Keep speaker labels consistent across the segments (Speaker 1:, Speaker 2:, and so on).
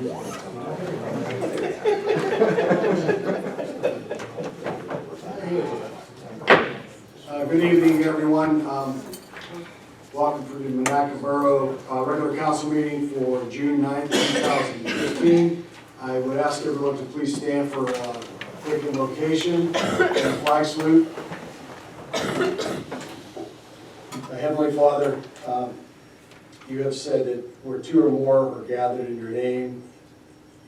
Speaker 1: Good evening, everyone. Welcome to the Monaca Borough regular council meeting for June 9th, 2015. I would ask everyone to please stand for quick invocation and a flag salute. Heavenly Father, you have said that where two or more are gathered in your name,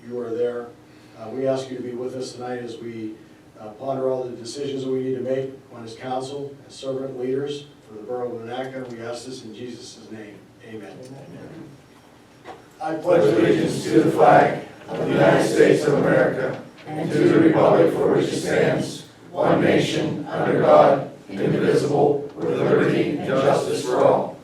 Speaker 1: you are there. We ask you to be with us tonight as we ponder all the decisions that we need to make on as council, as servant leaders for the borough of Monaca. We ask this in Jesus' name. Amen. I
Speaker 2: pledge allegiance to the flag of the United States of America and to the republic for which it stands, one nation, under God, indivisible, with liberty and justice for all.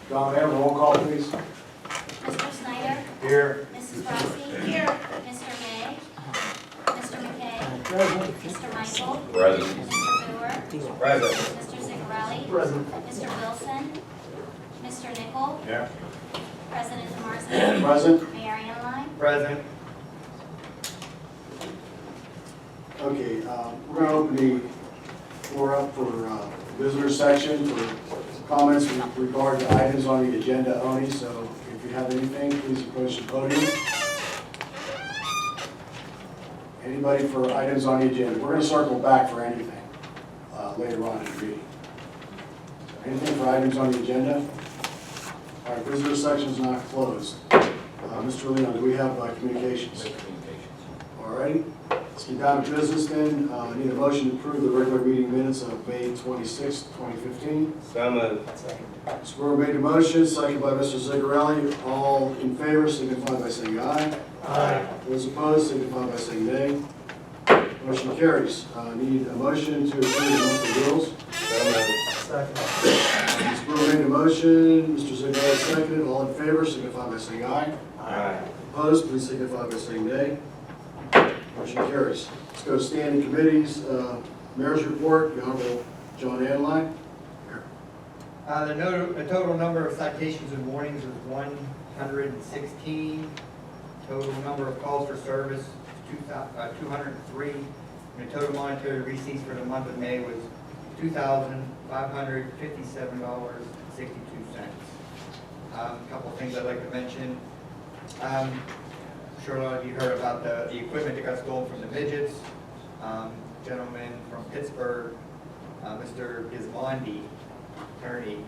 Speaker 1: John, may I have a roll call, please?
Speaker 3: Mr. Snyder?
Speaker 1: Here.
Speaker 3: Mrs. Rossi? Here. Mr. May? Mr. McKay? Mr. Michael?
Speaker 2: Present.
Speaker 3: Mr. Brewer?
Speaker 2: Present.
Speaker 3: Mr. Zigarelli?
Speaker 2: Present.
Speaker 3: Mr. Wilson? Mr. Nichol?
Speaker 2: Yeah.
Speaker 3: President Demarcy?
Speaker 1: Present.
Speaker 3: Mayor Anline?
Speaker 2: Present.
Speaker 1: Okay, we're going to open the floor up for visitor section for comments with regard to items on the agenda only. So if you have anything, please approach the podium. Anybody for items on the agenda? We're going to circle back for anything later on in the meeting. Anything for items on the agenda? All right, visitor section is not closed. Mr. Leon, do we have communications? All righty. Let's get down to business then. I need a motion to approve the regular meeting minutes of May 26, 2015.
Speaker 2: So moved.
Speaker 1: Mr. Brewer made a motion, second by Mr. Zigarelli. All in favor signify by saying aye.
Speaker 2: Aye.
Speaker 1: Those opposed signify by saying nay. Motion carries. Need a motion to approve the monthly bills.
Speaker 2: So moved.
Speaker 1: Mr. Brewer made a motion, Mr. Zigarelli seconded. All in favor signify by saying aye.
Speaker 2: Aye.
Speaker 1: Opposed, please signify by saying nay. Motion carries. Let's go to standing committees. Mayor's report, the Honorable John Anline.
Speaker 4: The total number of citations and warnings was 116. Total number of calls for service, 203. And the total monetary receipts for the month of May was $2,557.62. A couple of things I'd like to mention. I'm sure a lot of you heard about the equipment that got stolen from the midgets. Gentleman from Pittsburgh, Mr. Gismondi, attorney,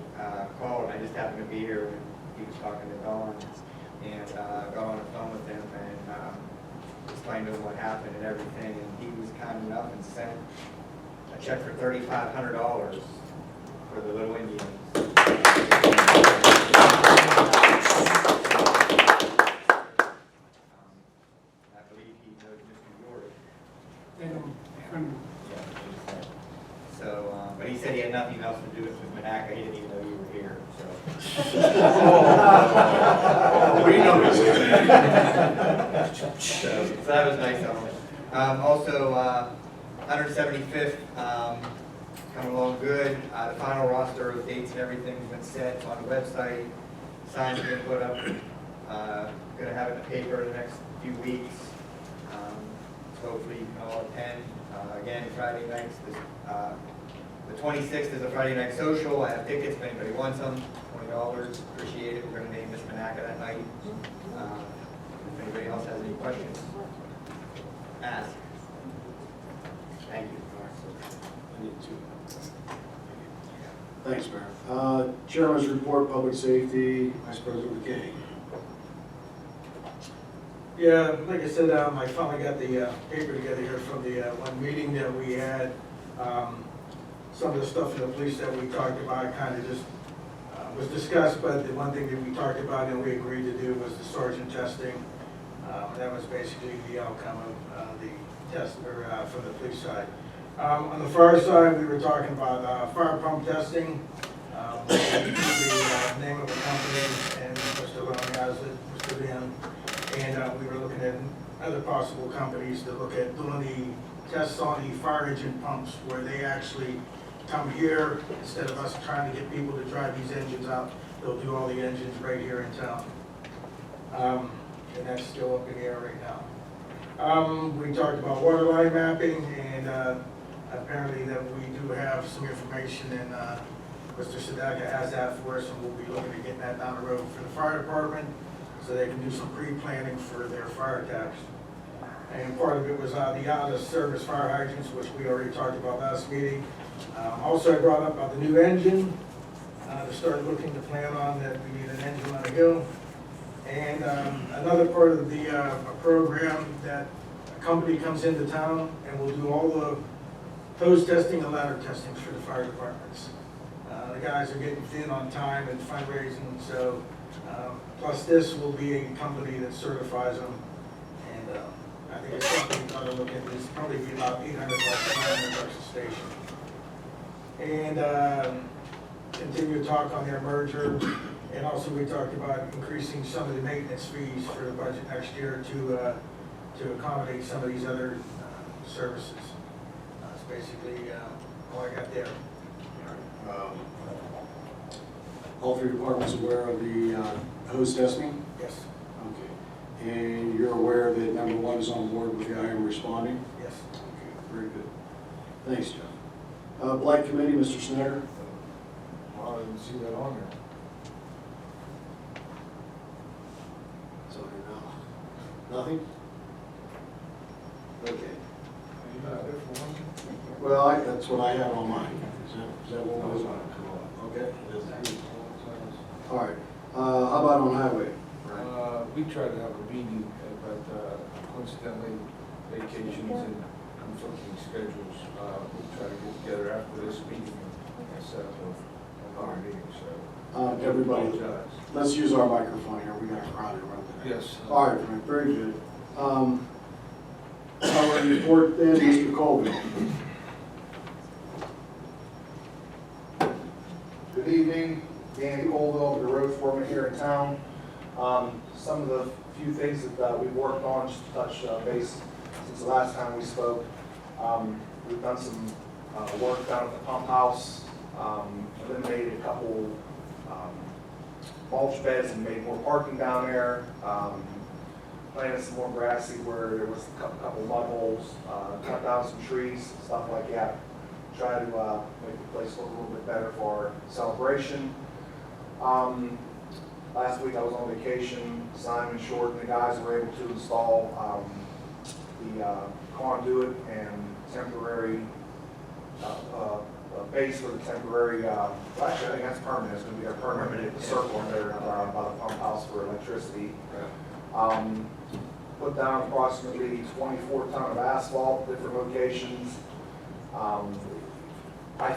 Speaker 4: called. I just happened to be here when he was talking to Dawn, and got on the phone with him and explained to him what happened and everything. And he was kind enough and sent a check for $3,500 for the little Indians. So, but he said he had nothing else to do with Monaca. He didn't even know you were here. So,
Speaker 1: We know this.
Speaker 4: so that was nice of him. Also, 175th coming along good. The final roster of dates and everything's been set. It's on the website. Signs have been put up. Going to have it in the paper in the next few weeks. So hopefully you can all attend. Again, Friday nights. The 26th is a Friday night social. I have tickets if anybody wants them. $20. Appreciate it. We're going to name Miss Monaca that night. If anybody else has any questions, ask. Thank you.
Speaker 1: Thanks, Mayor. Chairman's report, public safety, Vice President McKay.
Speaker 5: Yeah, like I said, I finally got the paper together here from the one meeting that we had. Some of the stuff in the police that we talked about kind of just was discussed, but the one thing that we talked about and we agreed to do was the sergeant testing. That was basically the outcome of the test from the police side. On the fire side, we were talking about fire pump testing. The name of the company, and Mr. Leon has it, Mr. Leon. And we were looking at other possible companies to look at doing the tests on the fire engine pumps where they actually come here instead of us trying to get people to drive these engines out. They'll do all the engines right here in town. and that's still up in the air right now. We talked about water line mapping, and apparently that we do have some information, and Mr. Sadaka has that for us, and we'll be looking at getting that down the road for the fire department, so they can do some pre-planning for their fire attacks. And part of it was the out-of-service fire hydrants, which we already talked about last meeting. Also, I brought up about the new engine, to start looking to plan on that we need an engine on the hill. And another part of the a program that a company comes into town and will do all the hose testing and ladder testing for the fire departments. The guys are getting thin on time and fundraising, so plus this will be a company that certifies them. And I think it's something we ought to look at. It's probably be about $800 to $900 a station. And continue to talk on their merger. And also we talked about increasing some of the maintenance fees for the budget next year to accommodate some of these other services. That's basically all I got there.
Speaker 1: All three departments aware of the hose testing?
Speaker 5: Yes,
Speaker 1: Okay. And you're aware that number one is on board with the I am responding?
Speaker 5: yes.
Speaker 1: Okay, very good. Thanks, Jeff. Blight Committee, Mr. Snyder?
Speaker 2: I didn't see that on there.
Speaker 1: So, nothing? Okay.
Speaker 2: You got it for one?
Speaker 1: Well, that's what I have on mine. Is that what was on? Okay. All right. How about on highway?
Speaker 6: We tried to have a meeting, but coincidentally, vacations and conflicting schedules, we'll try to get together after this meeting and set up our meeting, so.
Speaker 1: Everybody,
Speaker 6: Apologize.
Speaker 1: let's use our microphone here. We got a crowd around today.
Speaker 6: Yes.
Speaker 1: All right, Frank, very good. Our report then, Mr. Colvin.
Speaker 7: Good evening, Danny Colville, the road foreman here in town. Some of the few things that we've worked on, just to touch base since the last time we spoke. We've done some work down at the pump house, eliminated a couple mulch beds and made more parking down there. Planted some more grassy where there was a couple mud holes, cut down some trees, stuff like that. Try to make the place look a little bit better for our celebration. Last week I was on vacation. Simon Short and the guys were able to install the conduit and temporary base for the temporary, actually I think that's permanent. It's going to be a permanent circle in there by the pump house for electricity. Put down approximately 24 ton of asphalt, different locations. I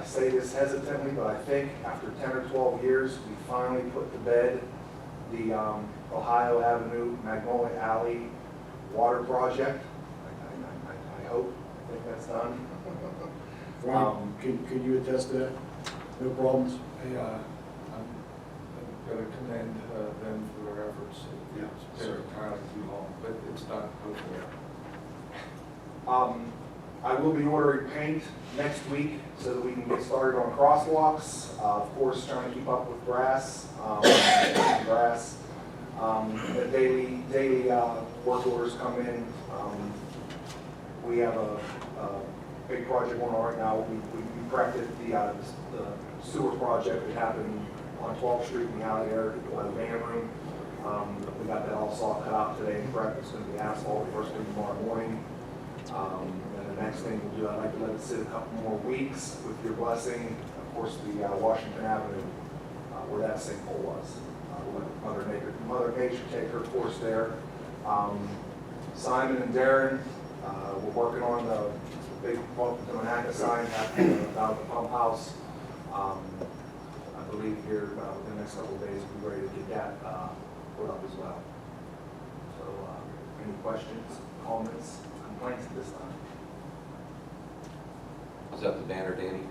Speaker 7: say this hesitantly, but I think after 10 or 12 years, we finally put to bed the Ohio Avenue, Magnolia Alley water project. I hope, I think that's done.
Speaker 1: Frank, can you attest to that? No problems?
Speaker 6: I'm going to commend them for their efforts.
Speaker 1: Yeah,
Speaker 6: It's been entirely too long, but it's done, hopefully.
Speaker 7: I will be ordering paint next week so that we can get started on crosswalks. Of course, trying to keep up with grass. The daily work orders come in. We have a big project going on right now. We corrected the sewer project that happened on 12th Street in the alley there by the van room. We got that all saw cut out today and correct. It's going to be asphalt first thing tomorrow morning. And the next thing we'll do, I'd like to let it sit a couple more weeks with your blessing. Of course, the Washington Avenue, where that sinkhole was. We'll let Mother Nature take her course there. Simon and Darren, we're working on the big the Monaca sign about the pump house. I believe here within the next couple of days we'll be ready to get that put up as well. So, any questions, comments, complaints at this time?
Speaker 8: Is that the banner, Danny?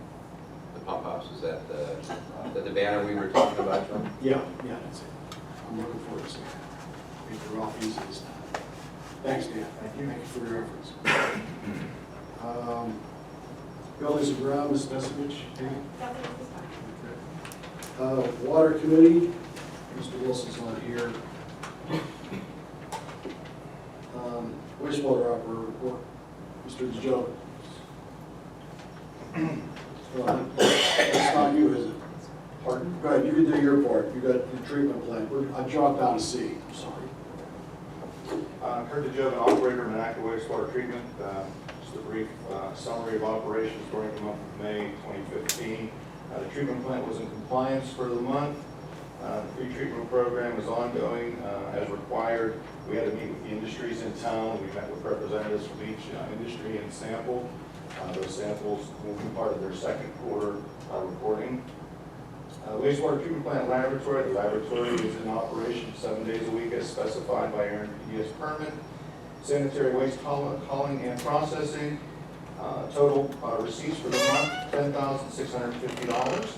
Speaker 8: The pump house, is that the banner we were talking about, John?
Speaker 1: Yeah, that's it. I'm looking forward to seeing it. I think they're off easy this time. Thanks, Dan. Thank you for your efforts. Buildings and grounds, Ms. Nesovich, Dan? Water Committee, Mr. Wilson's not here. Wastewater operator, Mr. DeJoe. It's not you, is it? Pardon? Go ahead, you can do your part. You got the treatment plant. I dropped down to C, I'm sorry.
Speaker 9: Kurt DeJoe, operator, Monaca wastewater treatment. Just a brief summary of operations during the month of May 2015. The treatment plant was in compliance for the month. The pre-treatment program is ongoing as required. We had to meet with the industries in town. We met with representatives from each industry and sampled. Those samples will be part of their second quarter reporting. Wastewater treatment plant laboratory. The laboratory is in operation 7 days a week as specified by our NPDES permit. Sanitary waste hauling and processing. Total receipts for the month, $10,650.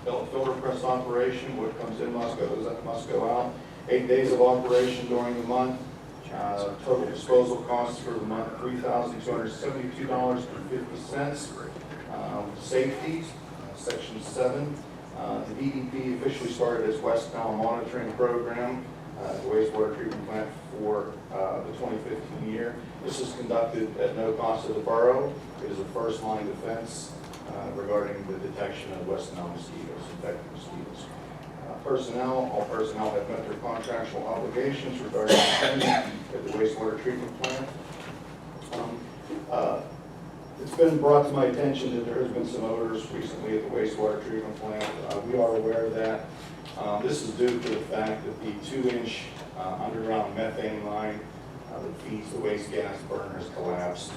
Speaker 9: Filter press operation, what comes in must go out. 8 days of operation during the month. Total disposal costs for the month, $3,272.50. Safety, section 7. The DEP officially started its West Nile monitoring program, the wastewater treatment plant for the 2015 year. This is conducted at no cost to the borough. It is a first-line defense regarding the detection of West Nile mosquitoes, infected mosquitoes. All personnel have met their contractual obligations regarding training at the wastewater treatment plant. It's been brought to my attention that there has been some odors recently at the wastewater treatment plant. We are aware of that. This is due to the fact that the 2-inch underground methane line that feeds the waste gas burner has collapsed.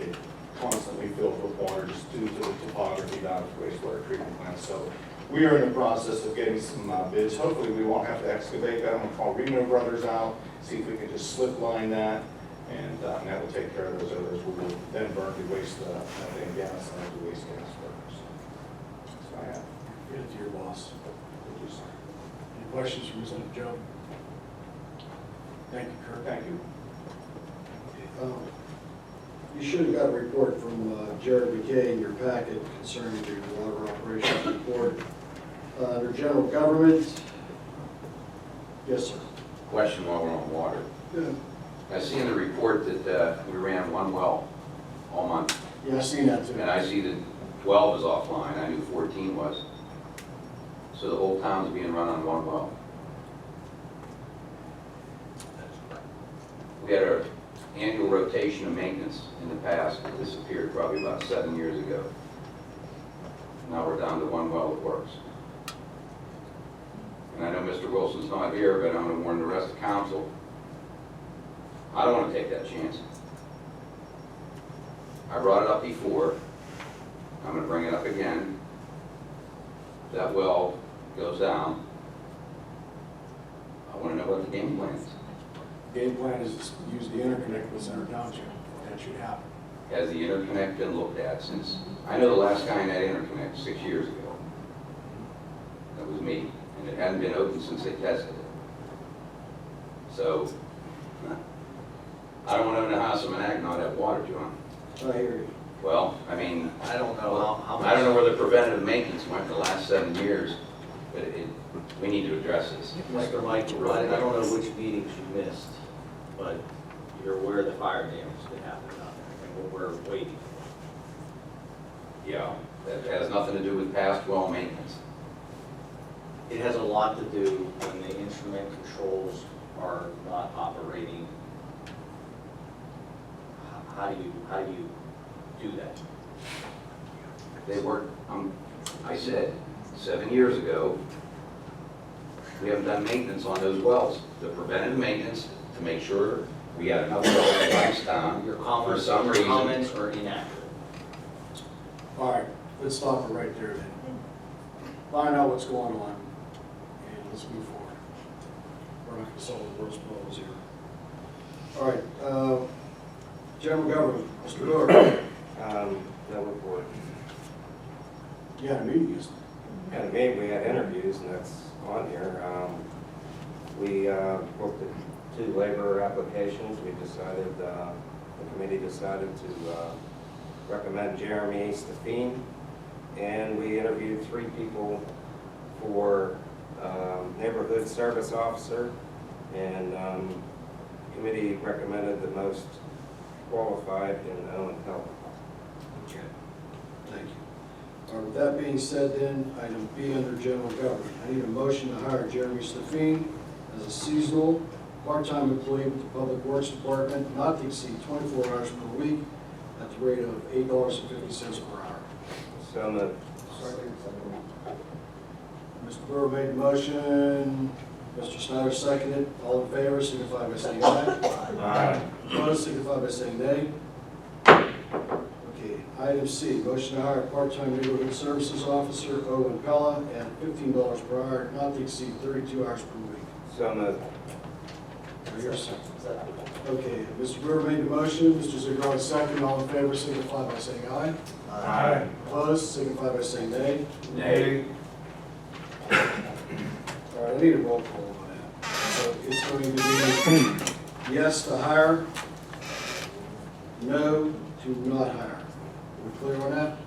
Speaker 9: It constantly filled with water just due to the topography down at the wastewater treatment plant. So we are in the process of getting some bids. Hopefully we won't have to excavate that. I'm going to call Reno Brothers out, see if we can just slip line that, and that will take care of those odors. We will then burn the waste methane gas and the waste gas burners. So I have.
Speaker 1: Get it to your boss.
Speaker 9: Thank you, sir.
Speaker 1: Any questions from Mr. Joe? Thank you, Kurt.
Speaker 9: Thank you.
Speaker 1: You should have got a report from Jared McKay in your packet concerning the water operations report. Under general government, yes, sir.
Speaker 8: Question while we're on water.
Speaker 1: Good.
Speaker 8: I see in the report that we ran one well all month,
Speaker 1: Yeah, I seen that too.
Speaker 8: and I see that 12 is offline. I knew 14 was. So the whole town's being run on one well. We had our annual rotation of maintenance in the past. It disappeared probably about 7 years ago. Now we're down to one well that works. And I know Mr. Wilson's not here, but I'm going to warn the rest of council. I don't want to take that chance. I brought it up before. I'm going to bring it up again. That well goes down. I want to know what the game plan is.
Speaker 1: Game plan is to use the interconnect with Center Township. That should happen.
Speaker 8: Has the interconnect been looked at since? I know the last guy in that interconnect 6 years ago. That was me, and it hadn't been open since they tested it. So, I don't want to know how some Monaca not have water, John.
Speaker 1: I hear you.
Speaker 8: Well, I mean,
Speaker 10: I don't know how much.
Speaker 8: I don't know where the preventative maintenance went the last 7 years, but we need to address this.
Speaker 10: Mr. Michael, I don't know which meetings you missed, but you're aware of the fire damage that happened out there, and we're waiting.
Speaker 8: Yeah, that has nothing to do with past well maintenance.
Speaker 10: It has a lot to do when the instrument controls are not operating. How do you do that?
Speaker 8: They weren't, I said, 7 years ago, we haven't done maintenance on those wells. The preventative maintenance to make sure we got enough wells in Youngstown.
Speaker 10: Your
Speaker 8: For
Speaker 10: comments,
Speaker 8: some
Speaker 10: your
Speaker 8: reason.
Speaker 10: comments are inaccurate.
Speaker 1: All right, let's stop it right there then. Find out what's going on, and let's move forward. We're not gonna solve the world's problems here. All right, general government, Mr. Doerr.
Speaker 11: No report.
Speaker 1: You had a meeting yesterday.
Speaker 11: Had a meeting, we had interviews, and that's on here. We looked at 2 labor applications. We decided, the committee decided to recommend Jeremy Stefan, and we interviewed 3 people for neighborhood service officer, and committee recommended the most qualified in Owen Pella.
Speaker 1: Okay, thank you. All right, with that being said then, item B under general government. I need a motion to hire Jeremy Stefan as a seasonal, part-time employee with the Public Works Department, not to exceed 24 hours per week, at the rate of $8.50 per hour.
Speaker 11: So moved.
Speaker 1: Mr. Brewer made the motion, Mr. Snyder seconded. All in favor, signify by saying aye.
Speaker 11: Aye.
Speaker 1: Opposed, signify by saying nay. Okay, item C, motion to hire part-time neighborhood services officer, Owen Pella, at $15 per hour, not to exceed 32 hours per week.
Speaker 11: So moved.
Speaker 1: Do I hear a second? Okay, Mr. Brewer made the motion, Mr. Zagardi seconded. All in favor, signify by saying aye.
Speaker 11: Aye.
Speaker 1: Opposed, signify by saying nay.
Speaker 8: Nay.
Speaker 1: All right, I need a roll call on that. So it's going to be yes to hire, no to not hire. Are we clear on that?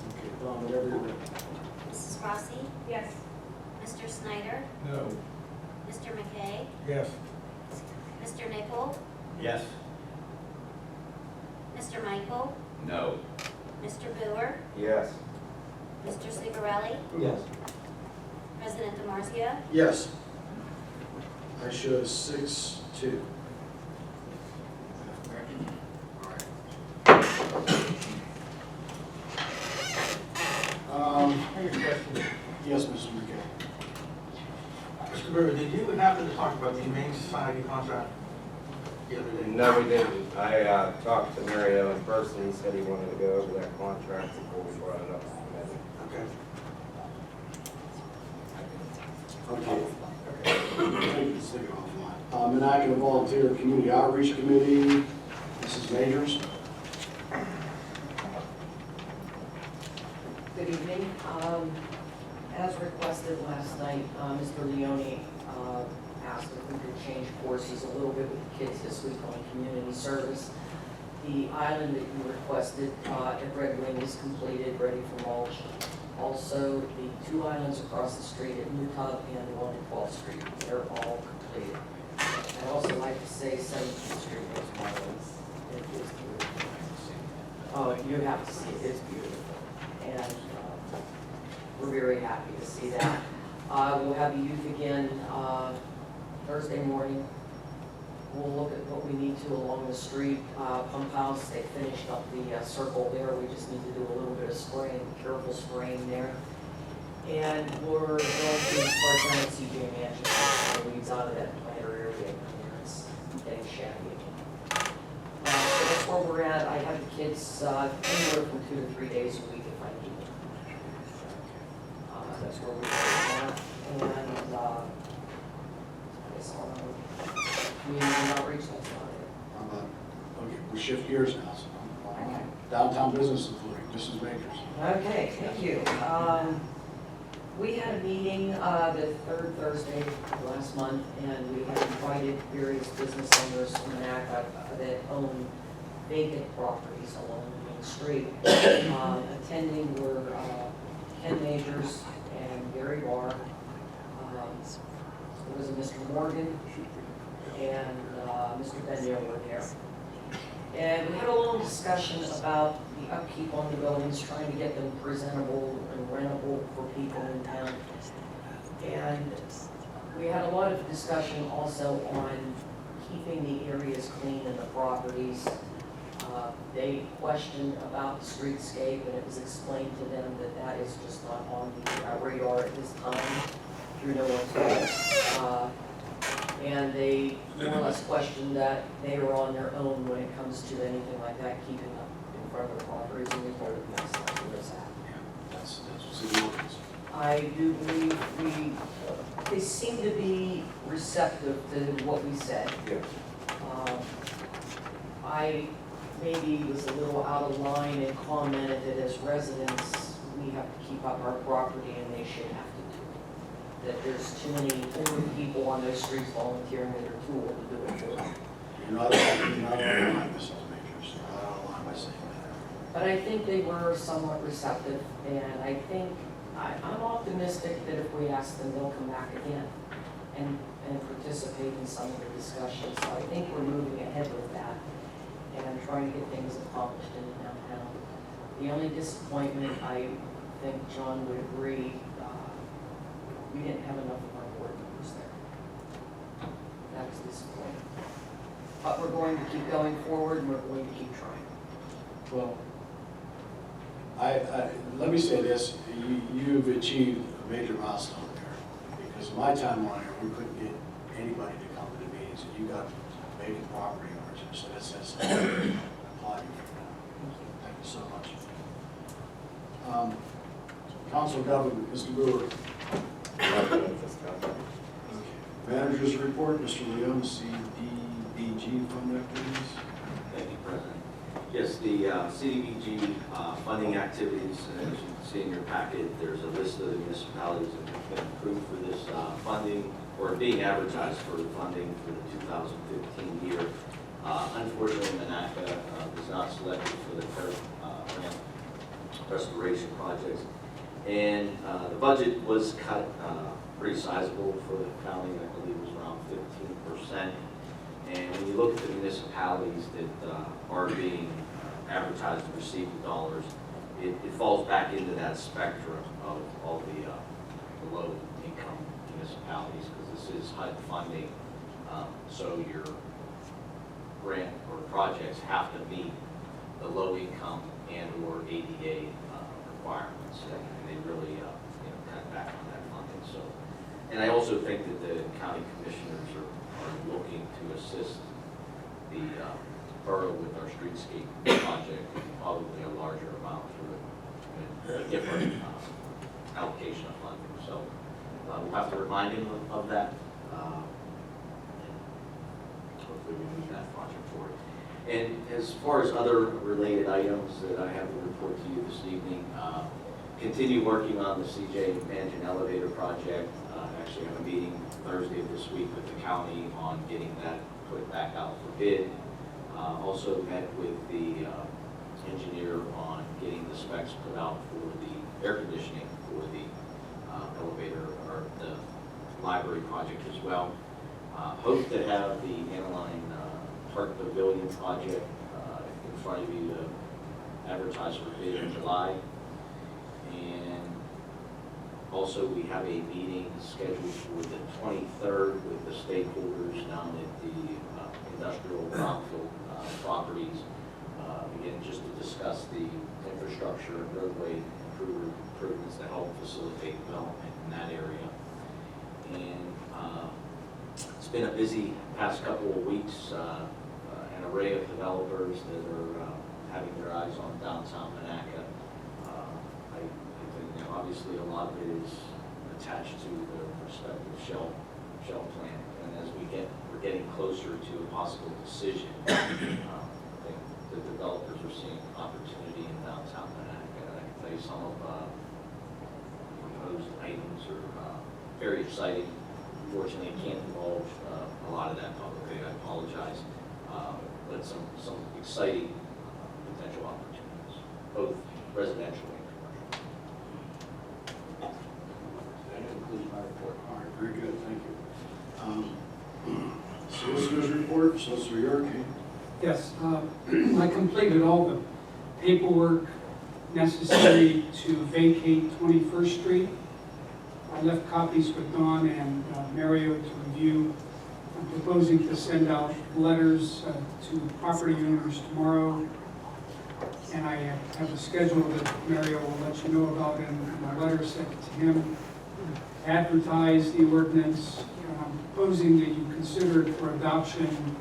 Speaker 1: Okay, Don, whenever you're ready.
Speaker 3: Mrs. Rossi?
Speaker 12: Yes.
Speaker 3: Mr. Snyder?
Speaker 6: No.
Speaker 3: Mr. McKay?
Speaker 5: Yes.
Speaker 3: Mr. Nichol?
Speaker 4: Yes.
Speaker 3: Mr. Michael?
Speaker 8: No.
Speaker 3: Mr. Boer?
Speaker 11: Yes.
Speaker 3: Mr. Cigarelli?
Speaker 5: Yes.
Speaker 3: President DeMarzia?
Speaker 1: Yes. I show 6-2. All right. Yes, Mr. McKay.
Speaker 5: Mr. Brewer, did you happen to talk about the Humane Society contract the other day?
Speaker 11: No, we didn't. I talked to Mario in person. He said he wanted to go over that contract before we brought it up to the committee.
Speaker 1: Okay. Let's take it offline. Monaca Volunteer Community Outreach Committee, Mrs. Majors.
Speaker 13: Good evening. As requested last night, Mr. Leone asked if we could change courses a little bit with the kids this week on community service. The island that you requested at Red Wing is completed, ready for mulch. Also, the two islands across the street at New Tub and the one at 12th Street, they're all completed. I'd also like to say 17th Street was marvelous. It is beautiful. Oh, you have to see it, it's beautiful. And we're very happy to see that. We'll have the youth again Thursday morning. We'll look at what we need to along the street. Pump house, they finished up the circle there. We just need to do a little bit of spraying, careful spraying there. And we're going to start down at CJ Mansion, the weeds out of that planter area. It's getting shabby again. So that's where we're at. I have the kids anywhere from 2 to 3 days a week if I need them. That's where we're at. And I guess community outreach, that's about it.
Speaker 1: Okay, we shift gears now, so I'm on downtown business authority, Mrs. Majors.
Speaker 13: Okay, thank you. We had a meeting the third Thursday of last month, and we had invited various business owners from Monaca that own vacant properties along the main street. Attending were Ken Majors and Gary Barr. There was a Mr. Morgan and Mr. Benio were there. And we had a long discussion about the upkeep on the buildings, trying to get them presentable and rentable for people in town. And we had a lot of discussion also on keeping the areas clean and the properties. They questioned about the streetscape, and it was explained to them that that is just not on the radar at this time through no one's fault. And they more or less questioned that they were on their own when it comes to anything like that, keeping up in front of the properties, and we told them that's not where it's at.
Speaker 1: That's what's in the ordinance.
Speaker 13: I do believe they seem to be receptive to what we said.
Speaker 11: Yes.
Speaker 13: I maybe was a little out of line and commented that as residents, we have to keep up our property and they should have to do it. That there's too many older people on those streets volunteering with their tool to do it for them.
Speaker 1: You're not out of line, Mrs. Majors. You're not out of line by saying that.
Speaker 13: But I think they were somewhat receptive, and I think I'm optimistic that if we ask them, they'll come back again and participate in some of the discussions. So I think we're moving ahead with that and trying to get things accomplished in downtown. The only disappointment, I think John would agree, we didn't have enough of our board members there. That was disappointing. But we're going to keep going forward and we're going to keep trying.
Speaker 1: Well, let me say this, you've achieved a major milestone there, because in my time on here, we couldn't get anybody to come to the meetings, and you got vacant property owners, so that's I applaud you for that. Thank you so much. Council Government, Mr. Brewer. Managers report, Mr. Leon, CDBG fund activities.
Speaker 10: Thank you, President. Yes, the CDBG funding activities, as you can see in your packet, there's a list of the municipalities that have been approved for this funding, or being advertised for the funding for the 2015 year. Unfortunately, Monaca was not selected for the ramp restoration projects. And the budget was cut pretty sizable for the county. I believe it was around 15%. And when you look at the municipalities that are being advertised to receive the dollars, it falls back into that spectrum of all the low-income municipalities, because this is HUD funding. So your grant or projects have to meet the low-income and/or ADA requirements, and they really cut back on that funding. So, and I also think that the county commissioners are looking to assist the borough with our streetscape project, probably a larger amount for a different allocation of funding. So we'll have to remind him of that. And hopefully we move that project forward. And as far as other related items that I have to report to you this evening, continue working on the CJ Mansion Elevator project. Actually have a meeting Thursday of this week with the county on getting that put back out for bid. Also met with the engineer on getting the specs put out for the air conditioning for the elevator or the library project as well. Hope to have the Anaheim Park Pavilion project in front of you to advertise for bid in July. And also we have a meeting scheduled for the 23rd with the stakeholders down at the industrial brownfield properties. Again, just to discuss the infrastructure and roadway improvements that help facilitate development in that area. And it's been a busy past couple of weeks. An array of developers that are having their eyes on downtown Monaca. I think obviously a lot of it is attached to the respective shell plant, and as we're getting closer to a possible decision, I think the developers are seeing opportunity in downtown Monaca. And I can tell you some of the proposed items are very exciting. Unfortunately, I can't divulge a lot of that publicly. I apologize. But some exciting potential opportunities, both residential and commercial.
Speaker 1: That concludes my report. All right, very good, thank you. Solicitor's report, Solicitor York.
Speaker 12: Yes, I completed all the paperwork necessary to vacate 21st Street. I left copies with Dawn and Mario to review. I'm proposing to send out letters to property owners tomorrow. And I have a schedule that Mario will let you know about in my letter sent to him. Advertise the ordinance. I'm proposing that you consider it for adoption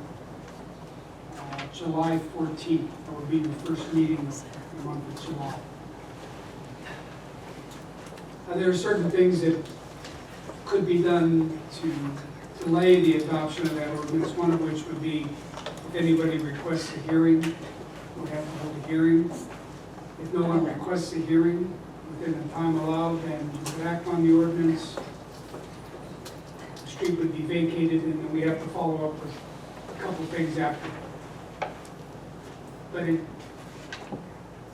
Speaker 12: July 14th. That will be the first meeting of the month of July. There are certain things that could be done to delay the adoption of that ordinance, one of which would be if anybody requests a hearing, we'll have to hold a hearing. If no one requests a hearing within the time allowed, then you would act on the ordinance. The street would be vacated, and then we have to follow up with a couple things after. But it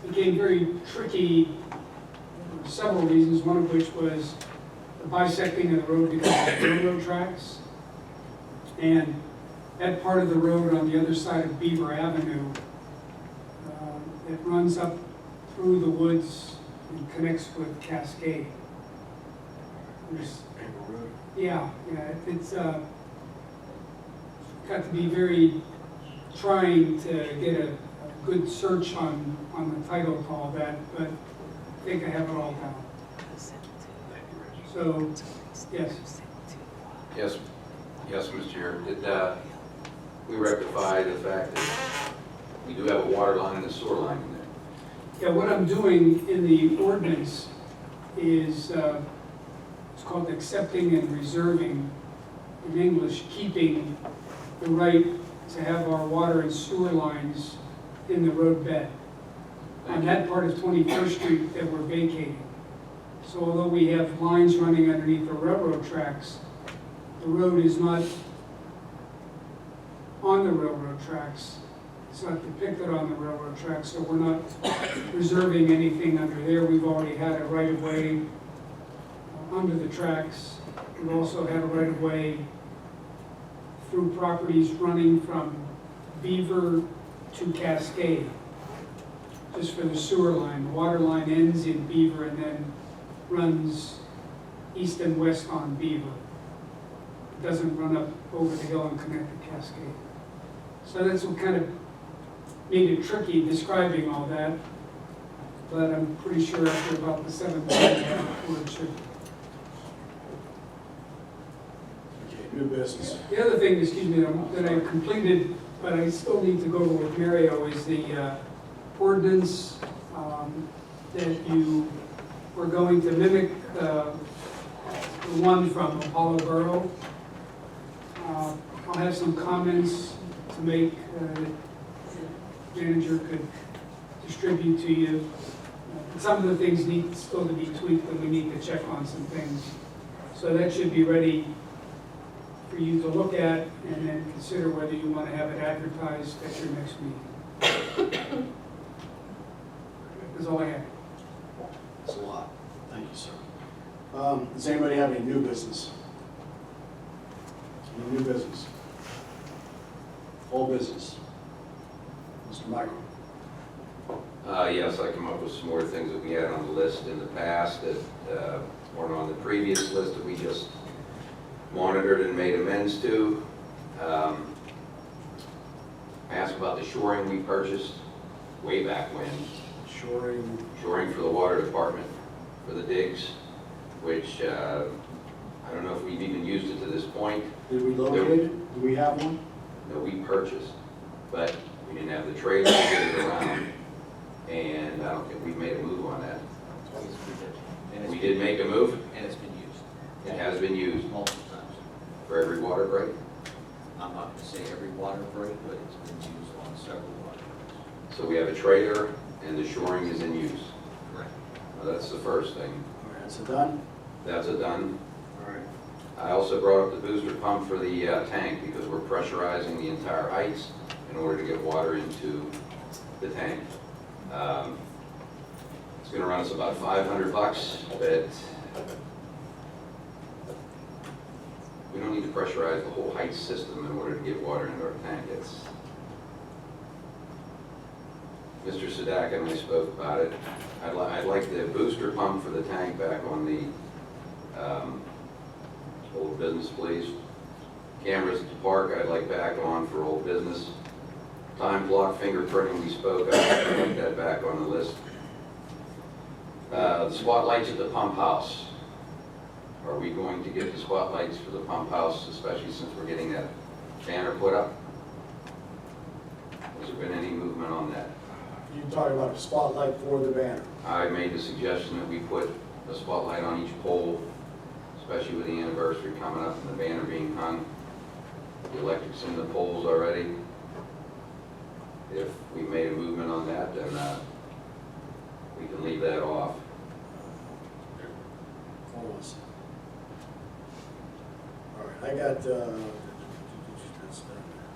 Speaker 12: became very tricky several reasons, one of which was the bisecting of the road because of railroad tracks. And that part of the road on the other side of Beaver Avenue, it runs up through the woods and connects with Cascade. Yeah, it's got to be very trying to get a good search on the title to all that, but I think I have it all down. So, yes.
Speaker 8: Yes, yes, Mr. Chair. Did we rectify the fact that we do have a water line and a sewer line in there?
Speaker 12: Yeah, what I'm doing in the ordinance is, it's called accepting and reserving, in English, keeping the right to have our water and sewer lines in the roadbed on that part of 21st Street that we're vacating. So although we have lines running underneath the railroad tracks, the road is not on the railroad tracks. It's not depicted on the railroad tracks, so we're not reserving anything under there. We've already had a right-of-way under the tracks. We've also had a right-of-way through properties running from Beaver to Cascade, just for the sewer line. The water line ends in Beaver and then runs east and west on Beaver. It doesn't run up over the hill and connect to Cascade. So that's what kind of made it tricky describing all that, but I'm pretty sure after about the seventh time, it should.
Speaker 1: Okay, new business.
Speaker 12: The other thing, excuse me, that I completed, but I still need to go over with Mario, is the ordinance that you were going to mimic the one from Apollo Borough. I'll have some comments to make that the manager could distribute to you. Some of the things need still to be tweaked, and we need to check on some things. So that should be ready for you to look at and then consider whether you want to have it advertised at your next meeting. That's all I have.
Speaker 1: That's a lot. Thank you, sir. Does anybody have any new business? Any new business? Old business? Mr. Michael?
Speaker 8: Yes, I come up with some more things that we had on the list in the past that weren't on the previous list that we just monitored and made amends to. I asked about the shoring we purchased way back when. Shoring for the water department, for the digs, which I don't know if we've even used it to this point.
Speaker 1: Did we locate it? Do we have one?
Speaker 8: No, we purchased, but we didn't have the trailer to get it around, and I don't think we've made a move on that. We did make a move?
Speaker 10: And it's been used.
Speaker 8: It has been used
Speaker 10: Multiple times.
Speaker 8: for every water break?
Speaker 10: I'm not going to say every water break, but it's been used on several water breaks.
Speaker 8: So we have a trailer, and the shoring is in use.
Speaker 10: Correct.
Speaker 8: Well, that's the first thing.
Speaker 1: All right, that's a done?
Speaker 8: That's a done.
Speaker 1: All right.
Speaker 8: I also brought up the booster pump for the tank because we're pressurizing the entire heights in order to get water into the tank. It's going to run us about $500, but we don't need to pressurize the whole height system in order to get water into our tank. Mr. Sadak and I spoke about it. I'd like the booster pump for the tank back on the old business, please. Cameras at the park, I'd like back on for old business. Time clock fingerprinting, we spoke of, I'd like that back on the list. The spotlights at the pump house. Are we going to get the spotlights for the pump house, especially since we're getting that banner put up? Has there been any movement on that?
Speaker 1: You talking about a spotlight for the banner?
Speaker 8: I made the suggestion that we put a spotlight on each pole, especially with the anniversary coming up and the banner being hung. The electric's in the poles already. If we made a movement on that, then we can leave that off.
Speaker 1: Hold on a second. All right, I got,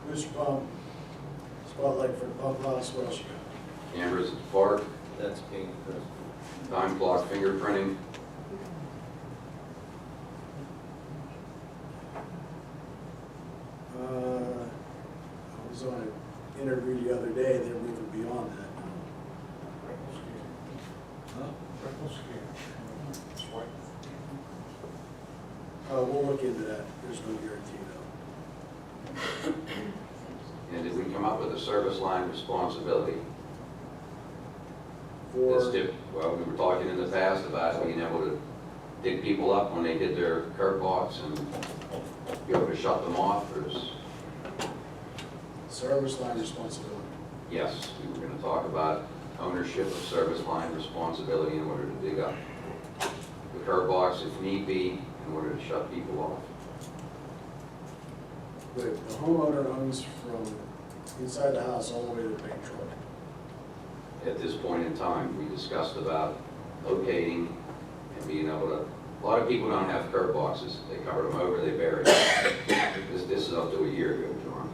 Speaker 1: booster pump, spotlight for the pump house, what else you got?
Speaker 8: Cameras at the park,
Speaker 10: That's being,
Speaker 8: time clock fingerprinting.
Speaker 1: I was on an interview the other day, they're moving beyond that. Huh?
Speaker 6: Retinal scan. Swipe.
Speaker 1: We'll look into that, there's no guarantee though.
Speaker 8: And did we come up with a service line responsibility?
Speaker 1: For,
Speaker 8: Well, we were talking in the past about being able to dig people up when they did their curb box and be able to shut them off.
Speaker 1: service line responsibility.
Speaker 8: Yes, we were gonna talk about ownership of service line responsibility in order to dig up the curb box if need be, in order to shut people off.
Speaker 1: But the homeowner owns from inside the house all the way to the paint truck.
Speaker 8: At this point in time, we discussed about locating and being able to, a lot of people don't have curb boxes. They cover them over, they bury them. This is up to a year ago, John.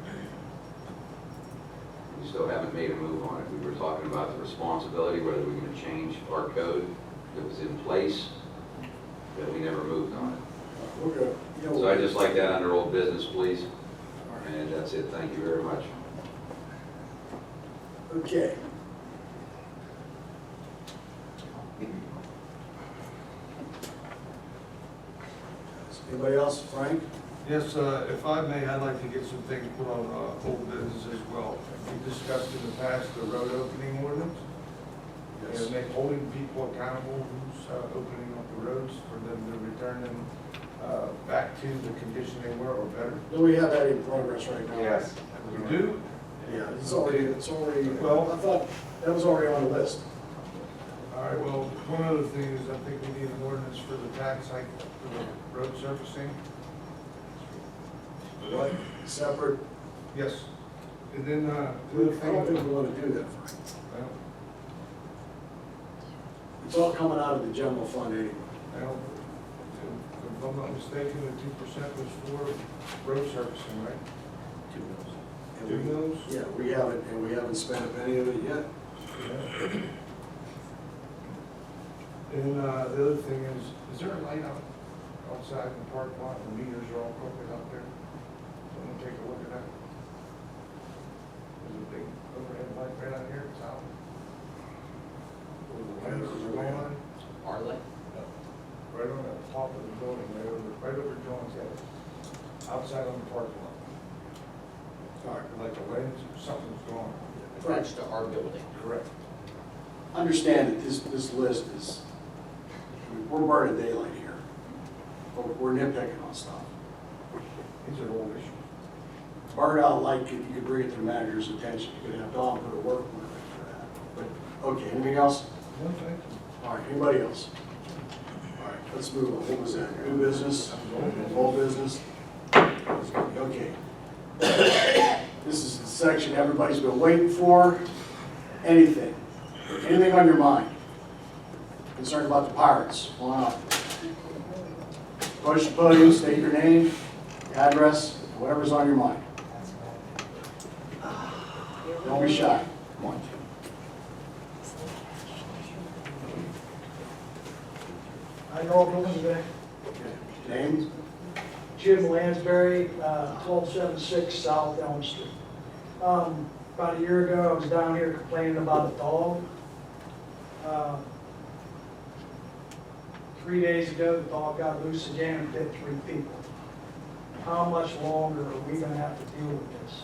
Speaker 8: We still haven't made a move on it. We were talking about the responsibility, whether we were gonna change our code that was in place, but we never moved on it.
Speaker 1: We're good. You know,
Speaker 8: So I just like that under old business, please. And that's it. Thank you very much.
Speaker 1: Okay. Anybody else? Frank?
Speaker 6: Yes, if I may, I'd like to get some things put on old business as well. We discussed in the past the road opening ordinance. And make holding people accountable who's opening up the roads for them to return them back to the condition they were or better.
Speaker 1: Do we have that in progress right now?
Speaker 11: Yes.
Speaker 6: We do?
Speaker 1: Yeah, it's already,
Speaker 6: Well-
Speaker 1: I thought that was already on the list.
Speaker 6: All right, well, one other thing is I think we need an ordinance for the tax hike for the road surfacing.
Speaker 1: What? Separate?
Speaker 6: Yes. And then, the
Speaker 1: I
Speaker 6: other
Speaker 1: don't
Speaker 6: thing,
Speaker 1: think we want to do that, Frank.
Speaker 6: well,
Speaker 1: It's all coming out of the general fund anyway.
Speaker 6: well, if I'm not mistaken, the 2% was for road surfacing, right?
Speaker 1: And
Speaker 6: 2
Speaker 1: we-
Speaker 6: mils?
Speaker 1: Yeah, we haven't spent up any of it yet.
Speaker 6: Yeah. And, the other thing is there a light out outside in the parking lot? The meters are all crooked out there. Someone take a look at that. There's a big overhead light right out here, it's out. Where the windows are going,
Speaker 8: Our light?
Speaker 6: right on the top of the building, right over John's head. Outside on the parking lot.
Speaker 1: All right.
Speaker 6: Like the lens, something's going on.
Speaker 1: Attached
Speaker 8: to our building.
Speaker 6: Correct.
Speaker 1: Understand that this list is, we're burning daylight here. We're nitpicking on stuff.
Speaker 6: These are old issues.
Speaker 1: Burn out light, you could bring it to the manager's attention. You could have Don put a work order in for that. But, okay, anything else?
Speaker 6: No, thank you.
Speaker 1: All right, anybody else? All right, let's move on. What was that? New business? Old business? Okay. This is the section everybody's been waiting for. Anything on your mind? Concerned about the Pirates? Come on up. Approach the podium, state your name, address, whatever's on your mind. Don't be shy. Come on.
Speaker 14: I know everyone's today.
Speaker 1: Name?
Speaker 14: Jim Lansbury, 1276 South Elm Street. About a year ago, I was down here complaining about a dog. 3 days ago, the dog got loose again and bit 3 people. How much longer are we gonna have to deal with this?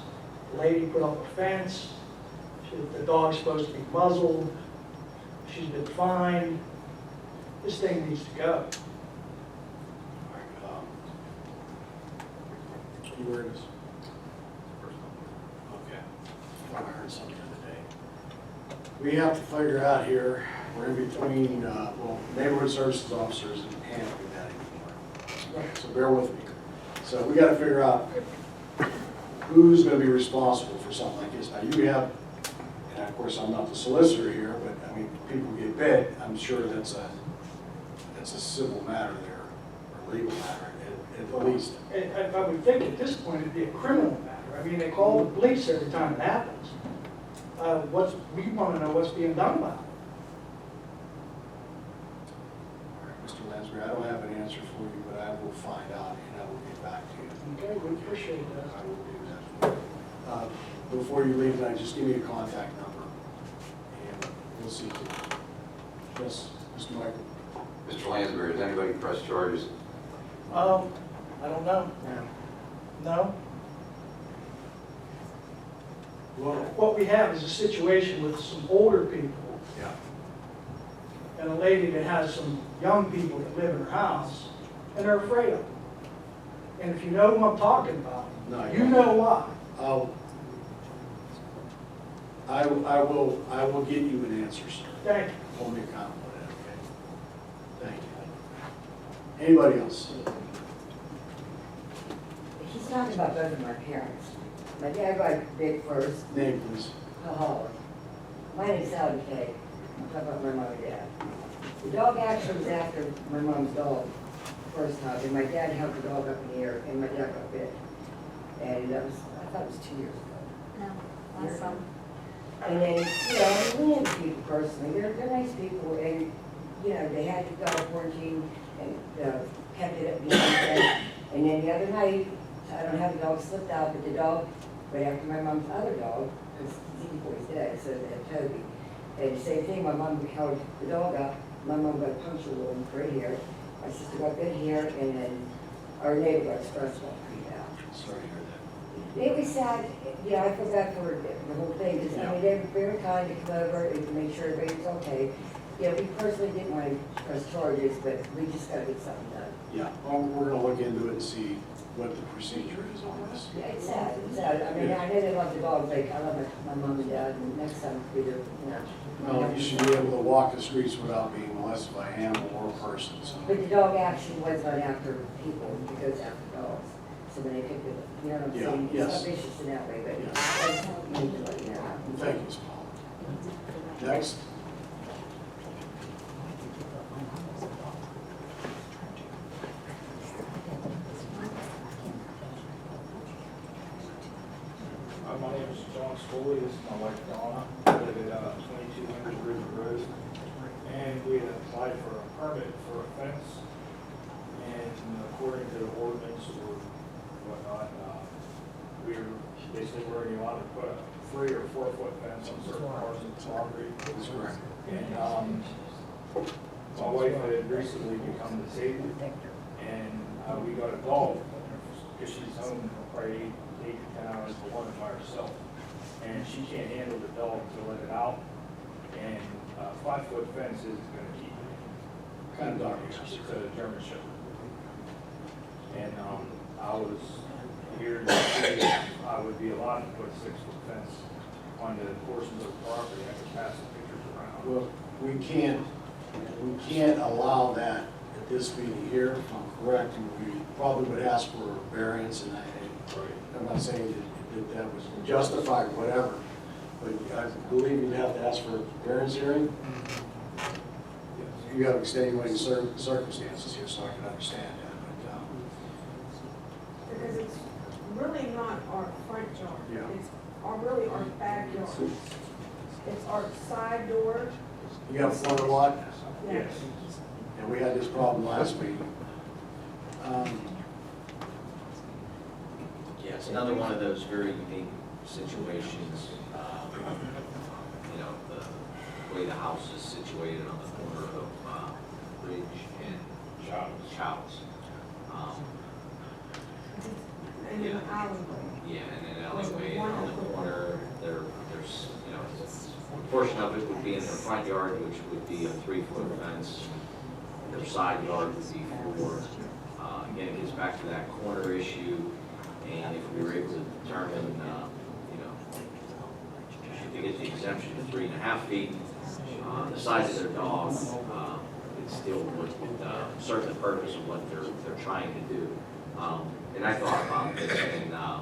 Speaker 14: The lady put up a fence, the dog's supposed to be muzzled, she's been fined. This thing needs to go.
Speaker 1: You wear this? Okay. I heard something the other day. We have to figure out here, we're in between, neighborhood services officers and can't do that anymore. So bear with me. So we gotta figure out who's gonna be responsible for something like this. Now you have, and of course I'm not the solicitor here, but I mean, people get bit, I'm sure that's a civil matter there, or legal matter at the least.
Speaker 14: And I would think at this point it'd be a criminal matter. I mean, they call the police every time it happens. We want to know what's being done about
Speaker 1: Secretary, I don't have an answer for you, but I will find out and I will get back to you.
Speaker 14: Okay, we appreciate that.
Speaker 1: I will do that. Before you leave, tonight, just give me a contact number and we'll see. Yes, Mr. Michael?
Speaker 8: Mr. Lansbury, has anybody pressed charges?
Speaker 14: I don't know. No?
Speaker 1: Well,
Speaker 14: What we have is a situation with some older people
Speaker 1: yeah.
Speaker 14: and a lady that has some young people that live in her house, and they're afraid of them. And if you know who I'm talking about,
Speaker 1: No,
Speaker 14: you know why.
Speaker 1: I will get you an answer, sir.
Speaker 14: Thank you.
Speaker 1: Hold me accountable to that, okay? Thank you. Anybody else?
Speaker 15: He's talking about both of my parents. My dad got big first.
Speaker 1: Name, please.
Speaker 15: Oh, my name's Sally Kay. I'm talking about my mom and dad. The dog actually was after my mom's dog first time, and my dad held the dog up in the air, and my dad got bit. And that was, I thought it was 2 years ago.
Speaker 3: No, last summer.
Speaker 15: And then, we know the people personally, they're nice people, and, they had the dog quarantine and kept it up behind them. And then the other night, I don't know how the dog slipped out, but the dog, right after my mom's other dog, because Ziggy Boy's dead, so they had Toby. And the same thing, my mom held the dog up, my mom got a puncture wound right here, my sister got good here, and then our neighbor got stressful pretty bad.
Speaker 1: Sorry to hear
Speaker 15: It was sad, I feel bad for the whole thing, because, they were very kind to come over and to make sure everybody was okay. We personally didn't want to press charges, but we just gotta get something done.
Speaker 1: that. Yeah, well, we're gonna look into it and see what the procedure is on this.
Speaker 15: Yeah, it's sad, it's sad. I mean, I know they love the dogs, like, I love my mom and dad, and next time, either,
Speaker 1: Well, you should be able to walk the streets without being molested by an animal or a person, so.
Speaker 15: But the dog actually was not after people, he goes after dogs. So when they pick it up, you know what I'm
Speaker 1: Yeah,
Speaker 15: saying?
Speaker 1: yes.
Speaker 15: It's not vicious in that way, but
Speaker 1: Yeah.
Speaker 15: I just need to let you know.
Speaker 1: Thank you, Ms. Paul. Next.
Speaker 6: My name is John Scully, this is my wife Donna, we live at 2200 River Road. And we had applied for a permit for a fence, and according to the ordinance or whatnot, we're basically allowed to put a 3 or 4 foot fence on certain parts of the property.
Speaker 1: That's correct.
Speaker 6: And my wife had recently become disabled, and we got a dog, because she's home probably 8 to 10 hours a morning by herself. And she can't handle the dog to let it out, and a 5 foot fence isn't gonna keep it.
Speaker 1: What kind of dog is this?
Speaker 6: It's a German Shepherd. And, I was here to see if I would be allowed to put a 6 foot fence on the portions of property. I could pass the pictures around.
Speaker 1: Well, we can't allow that at this meeting here, if I'm correct, and we probably would ask for a variance, and I'm not saying that was justified or whatever, but I believe you'd have to ask for a variance hearing. You have extenuating circumstances here, so I can understand that,
Speaker 16: Because it's really not our front yard.
Speaker 1: Yeah.
Speaker 16: It's really our backyard. It's our side door.
Speaker 1: you got a corner lot,
Speaker 16: Yes.
Speaker 1: and we had this problem last meeting.
Speaker 10: Yeah, it's another one of those very unique situations. The way the house is situated on the corner of Ridge and Chouts.
Speaker 16: And an alleyway.
Speaker 10: Yeah, and an alleyway on the corner, there's, a portion of it would be in their front yard, which would be a 3 foot fence. Their side yard would be 4. Again, it gets back to that corner issue, and if we were able to determine, if they get the exemption to 3.5 feet, the size of their dog, it still would serve the purpose of what they're trying to do. And I thought about this, and I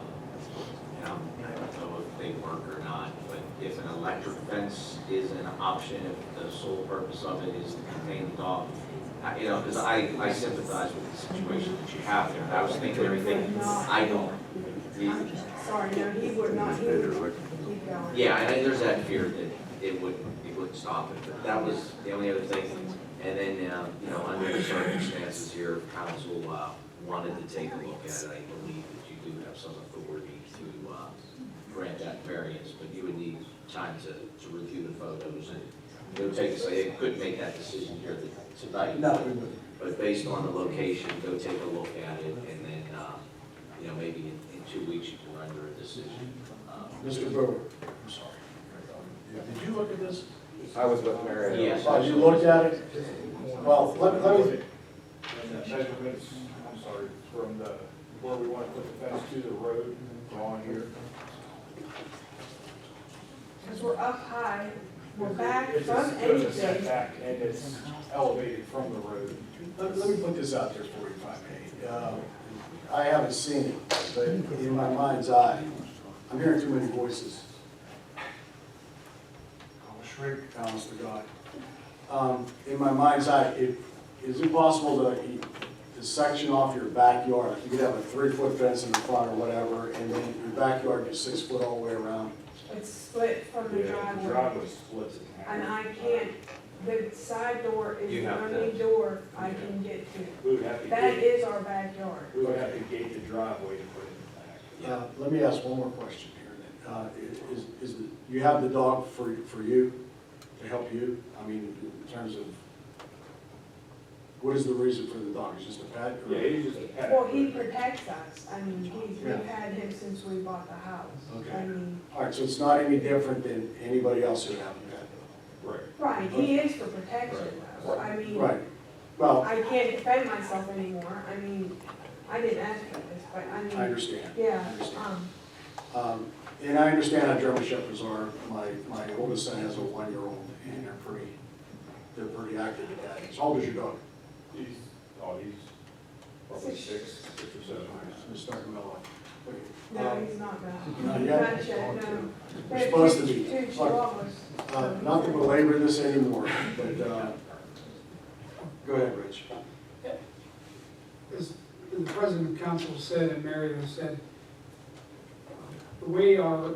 Speaker 10: don't know if they work or not, but if an electric fence is an option, if the sole purpose of it is to contain the dog, because I sympathize with the situation that you have there. I was thinking everything, I don't.
Speaker 16: Sorry, no, he would not, he would keep going.
Speaker 10: Yeah, and there's that fear that it would stop it, but that was the only other thing. And then, under the circumstances here, if council wanted to take a look at it, I believe that you do have some authority to grant that variance, but you would need time to review the photos. And it would take, it couldn't make that decision here tonight.
Speaker 1: No, we wouldn't.
Speaker 10: But based on the location, go take a look at it, and then, maybe in 2 weeks you can render a decision.
Speaker 1: Mr. Brewer, I'm sorry. Did you look at this?
Speaker 11: I was with Mary.
Speaker 10: Yes.
Speaker 1: Oh, you looked at it? Well, let me,
Speaker 9: And the measurements, I'm sorry, from where we want to put the fence to the road, on here.
Speaker 16: Because we're up high, we're back
Speaker 9: It's
Speaker 16: from
Speaker 9: a
Speaker 16: anything.
Speaker 9: setback and it's elevated from the road.
Speaker 1: let me put this out there for you, if I may. I haven't seen it, but in my mind's eye, I'm hearing too many voices. Oh, shrink, honest to God. In my mind's eye, is it possible to section off your backyard? Like you could have a 3-foot fence in the front or whatever, and then your backyard is 6 foot all the way around?
Speaker 16: It's split from the
Speaker 9: The
Speaker 16: driveway.
Speaker 9: driveway splits in half.
Speaker 16: And I can't, the side door is
Speaker 10: You
Speaker 16: the
Speaker 10: have
Speaker 16: only
Speaker 10: to-
Speaker 16: door I can get to.
Speaker 9: We would have to
Speaker 16: That
Speaker 9: gate,
Speaker 16: is our backyard.
Speaker 9: we would have to gate the driveway to put it in the back.
Speaker 1: Let me ask one more question here. You have the dog for you, to help you? I mean, in terms of, what is the reason for the dog? Is it just a pet? or-
Speaker 9: Yeah, he's just a pet.
Speaker 16: Well, he protects us. I mean,
Speaker 1: Yeah.
Speaker 16: we've had him since we bought the house.
Speaker 1: Okay.
Speaker 16: I mean,
Speaker 1: All right, so it's not any different than anybody else who would have a pet?
Speaker 9: Right.
Speaker 16: right, he is for protection though. I mean,
Speaker 1: Right. Well,
Speaker 16: I can't defend myself anymore. I mean, I didn't ask for this, but I mean.
Speaker 1: I understand.
Speaker 16: Yeah,
Speaker 1: I understand. And I understand how German Shepherds are. My oldest son has a 1-year-old, and they're pretty active at that age. How old is your dog?
Speaker 9: He's probably 6 or 7.
Speaker 1: He's starting to mellow.
Speaker 16: no, he's not bad.
Speaker 1: Not yet?
Speaker 16: Not yet, no.
Speaker 1: You're supposed to be.
Speaker 16: Two chihuahuas.
Speaker 1: Not to belabor this anymore, but, go ahead, Rich.
Speaker 12: As the president of council said, and Mary has said, the way our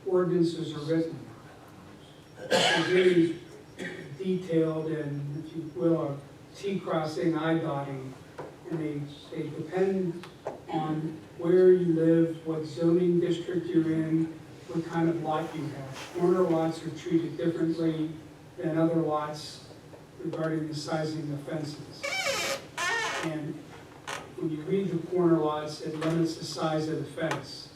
Speaker 12: ordinances are written, they're very detailed and, if you will, a T crossing, I dotting, and they depend on where you live, what zoning district you're in, what kind of lot you have. Corner lots are treated differently than other lots regarding the sizing of fences. And when you read the corner lots, it limits the size of the fence.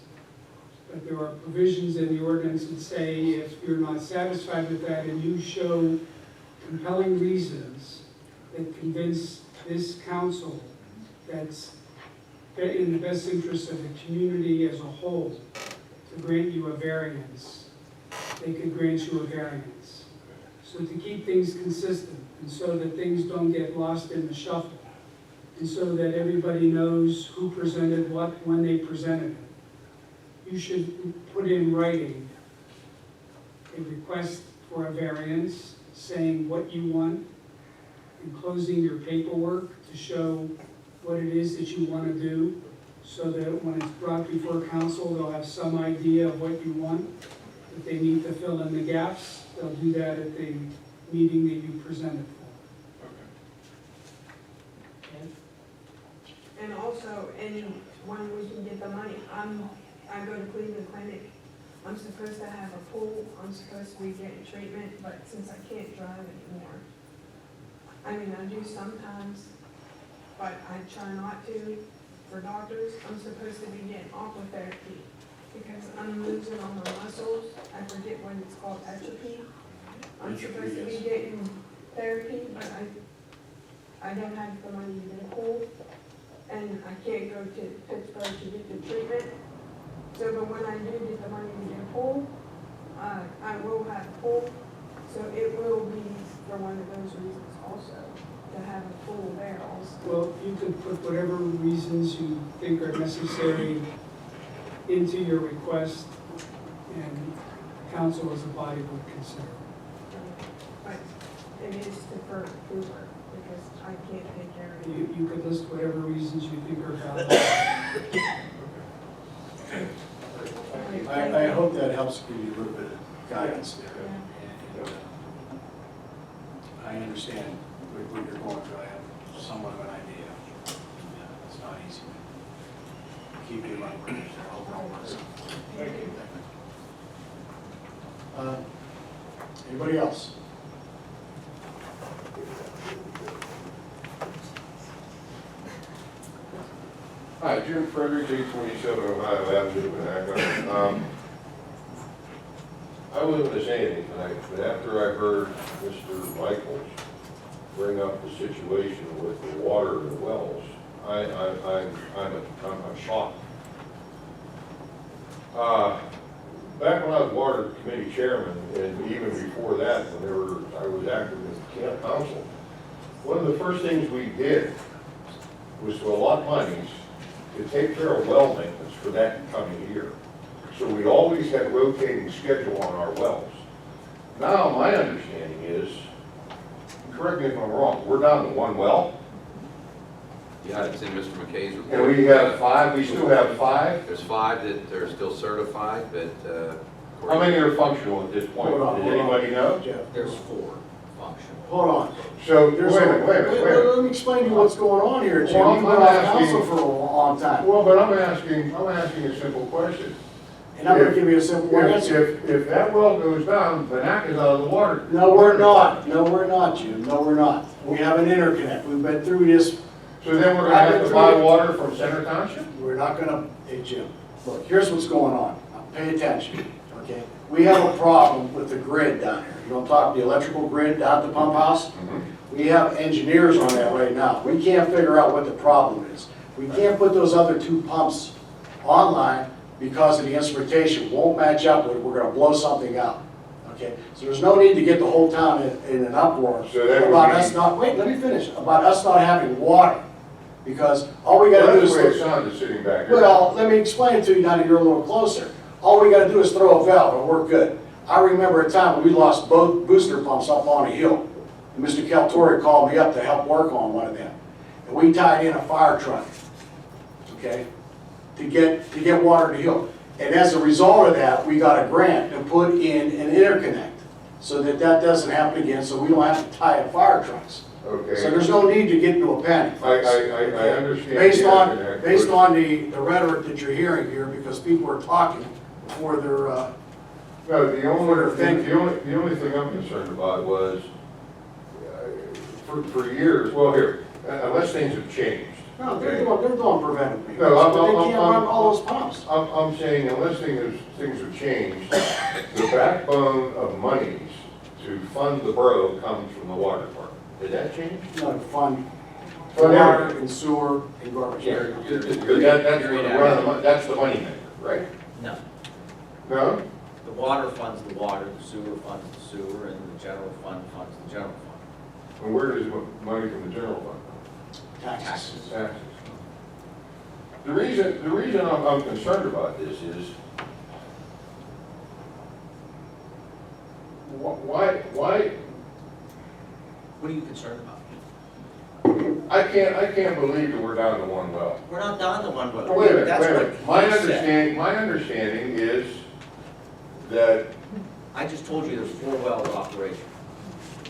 Speaker 12: But there are provisions in the ordinance that say if you're not satisfied with that and you show compelling reasons that convince this council that's in the best interest of the community as a whole to grant you a variance, they could grant you a variance. So to keep things consistent and so that things don't get lost in the shuffle, and so that everybody knows who presented what when they presented it, you should put in writing a request for a variance, saying what you want, enclosing your paperwork to show what it is that you want to do, so that when it's brought before council, they'll have some idea of what you want. If they need to fill in the gaps, they'll do that at the meeting that you presented for. Okay?
Speaker 16: And also, when we can get the money, I go to Cleveland Clinic, I'm supposed to have a pool, I'm supposed to be getting treatment, but since I can't drive anymore, I mean, I do sometimes, but I try not to for doctors. I'm supposed to be getting aqua therapy because I'm losing all my muscles. I forget what it's called, atrophy. I'm supposed to be getting therapy, but I don't have the money to get a pool. And I can't go to Pittsburgh to get the treatment. So, but when I do get the money to get a pool, I will have a pool. So it will be for one of those reasons also, to have a pool there also.
Speaker 12: Well, you could put whatever reasons you think are necessary into your request, and council as a body would consider.
Speaker 16: But it is to for Cooper, because I can't take care of it.
Speaker 12: You could list whatever reasons you think are valid.
Speaker 1: I hope that helps give you a little bit of guidance there.
Speaker 16: Yeah.
Speaker 1: And, I understand what going through, I have somewhat of an idea. Yeah, it's not easy. Keep your mind clear, I hope it all works out.
Speaker 6: Thank you.
Speaker 1: Anybody else?
Speaker 17: Hi, Jim Frederick, 827 Ohio Avenue, Monaca. I wasn't going to say anything tonight, but after I heard Mr. Michaels bring up the situation with the water and the wells, I'm shocked. Back when I was water committee chairman, and even before that, I was active in camp council, one of the first things we did was to allot monies to take care of well maintenance for that coming year. So we always had rotating schedule on our wells. Now, my understanding is, correct me if I'm wrong, we're down to one well,
Speaker 8: Yeah, it's in Mr. McKay's report.
Speaker 17: and we have 5, we still have 5?
Speaker 8: There's 5 that are still certified, but,
Speaker 17: How many are functional at this point?
Speaker 1: Hold on,
Speaker 17: Does
Speaker 1: hold on.
Speaker 17: anybody know?
Speaker 1: Jeff,
Speaker 10: There's 4 functional.
Speaker 1: hold on.
Speaker 17: So,
Speaker 1: There's
Speaker 17: wait a minute.
Speaker 1: Let me explain to you what's going on here, Jim.
Speaker 17: Well,
Speaker 1: You've been
Speaker 17: I'm
Speaker 1: on
Speaker 17: asking-
Speaker 1: council for a long time,
Speaker 17: Well, but I'm asking a simple question.
Speaker 1: and I'm gonna give you a simple answer.
Speaker 17: If that well goes down, Monaca's out of the water.
Speaker 1: No, we're not. No, we're not, Jim. No, we're not. We have an interconnect. We've been through this.
Speaker 17: So then we're gonna have to buy water from Center Township?
Speaker 1: We're not gonna, hey, Jim, look, here's what's going on. Now, pay attention, okay? We have a problem with the grid down here. You don't talk the electrical grid down at the pump house? We have engineers on that right now. We can't figure out what the problem is. We can't put those other 2 pumps online because of the instrumentation won't match up with it. We're gonna blow something out, okay? So there's no need to get the whole town in an uproar
Speaker 17: So that would
Speaker 1: about
Speaker 17: be-
Speaker 1: us not, wait, let me finish, about us not having water. Because all we gotta do
Speaker 17: That's
Speaker 1: is.
Speaker 17: the way it sounded sitting back here.
Speaker 1: Well, let me explain it to you now that you're a little closer. All we gotta do is throw a valve and we're good. I remember a time when we lost both booster pumps up on a hill. And Mr. Caltori called me up to help work on one of them. And we tied in a fire truck, okay, to get water to the hill. And as a result of that, we got a grant to put in an interconnect so that that doesn't happen again, so we don't have to tie up fire trucks. So
Speaker 17: Okay.
Speaker 1: there's no need to get into a panic.
Speaker 17: I understand.
Speaker 1: Based
Speaker 17: the
Speaker 1: on,
Speaker 17: interconnect,
Speaker 1: based
Speaker 17: but-
Speaker 1: on the rhetoric that you're hearing here, because people are talking before they're,
Speaker 17: No, the
Speaker 1: Order of thinking.
Speaker 17: only thing I'm concerned about was, for years, well, here, unless things have changed.
Speaker 1: no, they're doing preventive maintenance,
Speaker 17: No,
Speaker 1: but they can't run all those pumps.
Speaker 17: I'm saying unless things have changed, the backbone of monies to fund the borough comes from the water department. Did that change?
Speaker 1: No, fund
Speaker 17: Fund
Speaker 1: water
Speaker 17: everything.
Speaker 1: and sewer and garbage.
Speaker 17: That's the money maker, right?
Speaker 10: No.
Speaker 17: No?
Speaker 10: The water funds the water, the sewer funds the sewer, and the general fund funds the general fund.
Speaker 17: And where does money from the general fund come?
Speaker 1: Taxes.
Speaker 17: Taxes. The reason I'm concerned about this is, why,
Speaker 10: What are you concerned about?
Speaker 17: I can't believe that we're down to one well.
Speaker 10: We're not down to one well.
Speaker 17: Wait a minute,
Speaker 10: That's
Speaker 17: wait a
Speaker 10: what
Speaker 17: minute. My
Speaker 10: he said.
Speaker 17: understanding is that,
Speaker 10: I just told you there's 4 wells operation.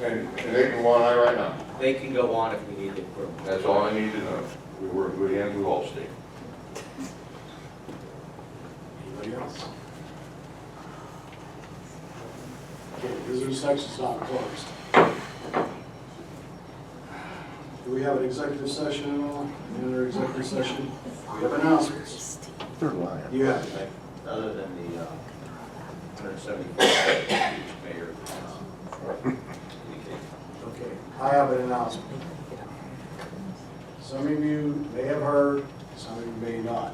Speaker 17: and they can go on right now.
Speaker 10: They can go on if we need to put them.
Speaker 17: That's all I need to know. We work with Andrew Allstate.
Speaker 1: Anybody else? Okay, visitor section's not closed. Do we have an executive session at all? Any other executive session? We have announcements. You have it, right?
Speaker 10: Other than the 175 mayor indicated.
Speaker 1: Okay, I have an announcement. Some of you may have heard, some of you may not.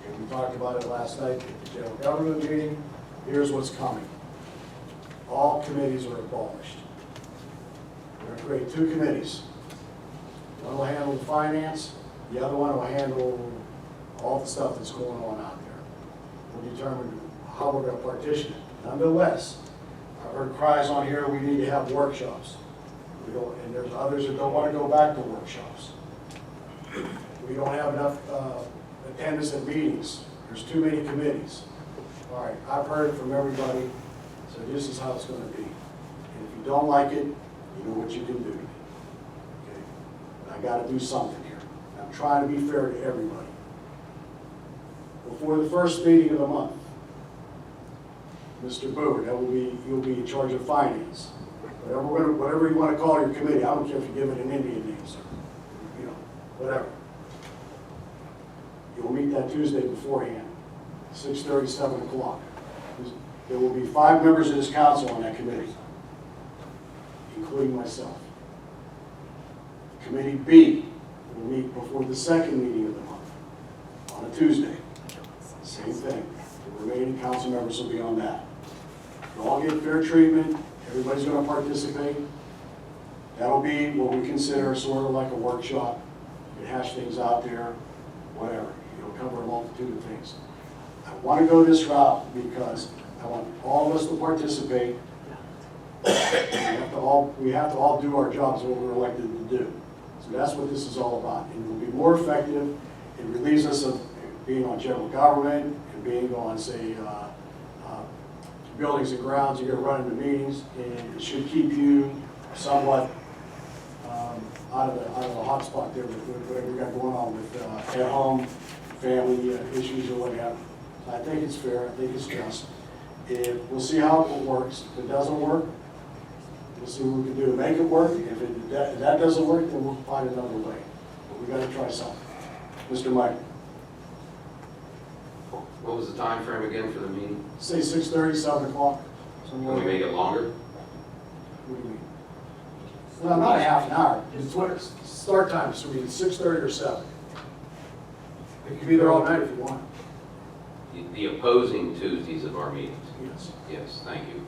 Speaker 1: Okay, we talked about it last night at the general government meeting. Here's what's coming. All committees are abolished. We're going to create 2 committees. One will handle the finance, the other one will handle all the stuff that's going on out there. We'll determine how we're going to partition it. Nonetheless, I've heard cries on here, we need to have workshops. We don't, and there's others that don't want to go back to workshops. We don't have enough attendance at meetings. There's too many committees. All right, I've heard it from everybody, so this is how it's going to be. And if you don't like it, you know what you can do. Okay? I gotta do something here. I'm trying to be fair to everybody. Before the first meeting of the month, Mr. Booer, you'll be in charge of finance. Whatever you want to call your committee, I don't care if you give it an Indian name, sir. You know, whatever. You'll meet that Tuesday beforehand, 6:30, 7 o'clock. There will be 5 members of this council on that committee, including myself. Committee B will meet before the second meeting of the month, on a Tuesday. Same thing. The remaining council members will be on that. You'll all get fair treatment. Everybody's going to participate. That'll be what we consider sort of like a workshop. You hash things out there, whatever. You'll cover a multitude of things. I want to go this route because I want all of us to participate. We have to all do our jobs, what we're elected to do. So that's what this is all about. And it will be more effective. It relieves us of being on general government and being on, say, buildings and grounds. You're going to run into meetings, and it should keep you somewhat out of the hot spot there with whatever we got going on with at-home family issues or whatever. I think it's fair. I think it's just. We'll see how it works. If it doesn't work, we'll see what we can do to make it work. If that doesn't work, then we'll find another way. But we got to try something. Mr. Mike.
Speaker 8: What was the time frame again for the meeting?
Speaker 1: Say 6:30, 7 o'clock.
Speaker 8: Can we make it longer?
Speaker 1: What do you mean? Well, not a half an hour. It's what start time, so we 6:30 or 7. You can be there all night if you want.
Speaker 8: The opposing Tuesdays of our meetings?
Speaker 1: Yes.
Speaker 8: Yes, thank you.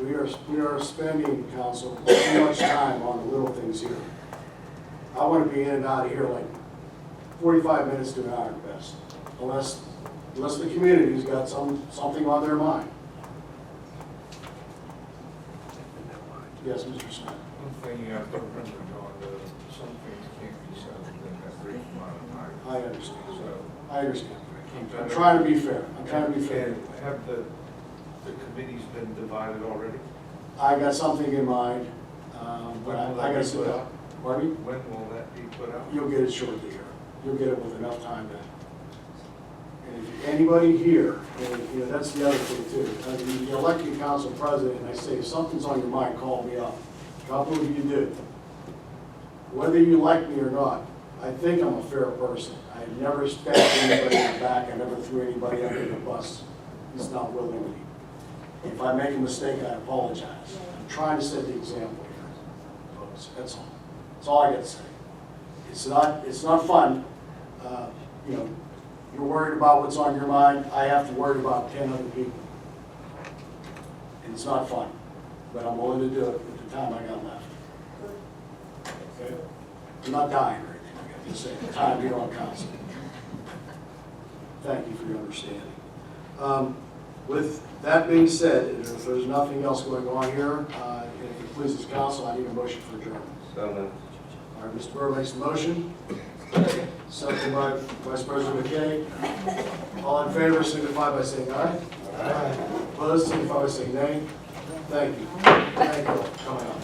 Speaker 1: We are spending, council, too much time on the little things here. I want to be in and out of here like 45 minutes to an hour at best, unless the community's got something on their mind. Yes, Mr. Smith.
Speaker 6: One thing you have to remember, John, some things can't be settled in that brief amount of time.
Speaker 1: I understand.
Speaker 6: So,
Speaker 1: I understand. I'm trying to be fair. I'm trying to be fair.
Speaker 6: And have the committees been divided already?
Speaker 1: I got something in mind, but I got to sit down. Pardon me?
Speaker 6: When will that be put out?
Speaker 1: You'll get it shortly here. You'll get it with enough time to. And if anybody here, and you know, that's the other thing too. You elect your council president, and I say, if something's on your mind, call me up. A couple of you do. Whether you like me or not, I think I'm a fair person. I never stabbed anybody in the back. I never threw anybody under the bus. It's not willingly. If I make a mistake, I apologize. I'm trying to set the example here, folks. That's all. That's all I got to say. It's not fun. You know, you're worried about what's on your mind. I have to worry about 10 other people. And it's not fun. But I'm willing to do it with the time I got left. Okay? I'm not dying or anything. I got to say, the time here on council. Thank you for your understanding. With that being said, if there's nothing else going on here, if it pleases council, I need a motion for adjournment.
Speaker 11: So moved.
Speaker 1: All right, Mr. Burr makes the motion. Second by Vice President McKay. All in favor signify by saying aye. Aye. Opposed signify by saying nay. Thank you. Thank you for coming out.